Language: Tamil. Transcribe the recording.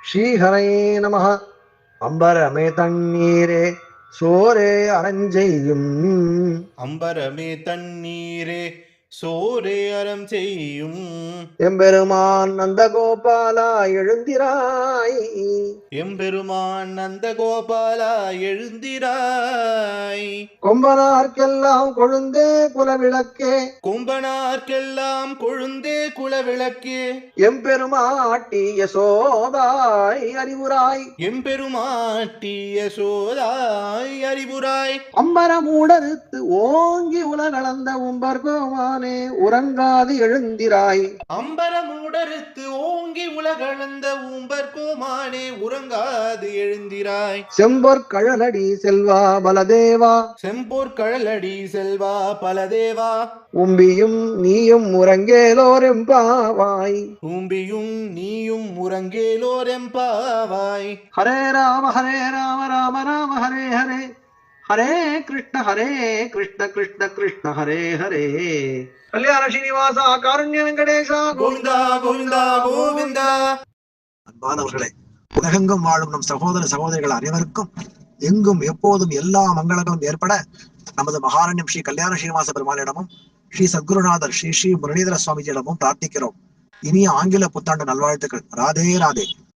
ஸ்ரீஹரே நம. அம்பரமே தண்ணீரே சோரே அரஞ்செய்யும். அம்பரமே தண்ணீரே சோரே அறம் செய்யும். எம்பெருமான் நந்தகோபாலா எழுந்திராய். எம்பெருமான் நந்தகோபாலா எழுந்திராய். கொம்பனார்க்கெல்லாம் கொழுந்தே குலவிளக்கே. கொம்பனார்க்கெல்லாம் கொழுந்தே குலவிளக்கே. எம்பெருமாட்டி யசோதாய் அறிவுராய். எம்பெருமாட்டி யசோதாய் அறிவுராய். அம்பரமூடறுத்து ஓங்கி உலகளந்த உம்பர்கோமானே உறங்காது எழுந்திராய். அம்பரமூடறுத்து ஓங்கி உலகளந்த உம்பர்கோமானே உறங்காது எழுந்திராய். செம்பொற்கழலடி செல்வா பலதேவா. செம்பொற்கழலடி செல்வா பலதேவா. உம்பியும் நீயும் உறங்கேலோரெம்பாவாய். உம்பியும் நீயும் உறங்கேலோரெம்பாவாய். ஹரே ராம ராம ராம ஹரே ஹரே. ஹரே கிருஷ்ண கிருஷ்ண கிருஷ்ண ஹரே ஹரே. கல்யாண ஸ்ரீனிவாசா காருண்ய வெங்கடேசா கோவிந்தா கோவிந்தா கோவிந்தா. அன்பானவர்களே, உலகெங்கும் வாழும் நம் சகோதர சகோதரிகள் அனைவருக்கும் எங்கும் எப்போதும் எல்லா மங்களங்களும் ஏற்பட நமது மகாரண்யம் ஸ்ரீ கல்யாண ஸ்ரீனிவாச பெருமாளிடமும் ஸ்ரீ சத்குருநாதர் ஸ்ரீ ஸ்ரீ முரளிதர சுவாமிஜியிடமும் பிரார்த்திக்கிறோம். இனிய ஆங்கில புத்தாண்டு நல்வாழ்த்துக்கள். ராதே ராதே.